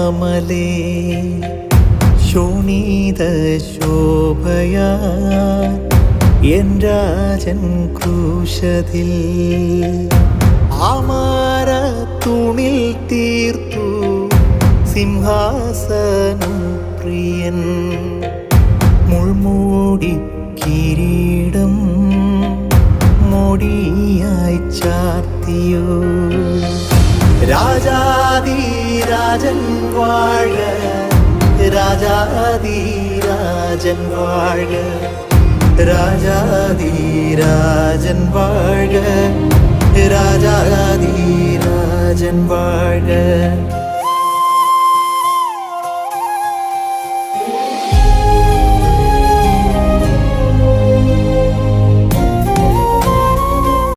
ശ്യാമലേ ശോണിത ശോഭയാ N Rajan ക്രൂശതിൽ അമര തുണിൽ തീർത്തു സിംഹാസനം പ്രിയൻ മുൾമൂടി കിരീടം മോടിയായി ചാർത്തിയോ രാജാധിരാജൻ വാഴ രാജാധിരാജൻ വാഴ രാജാധിരാജൻ വാഴ രാജാധിരാജൻ വാഴ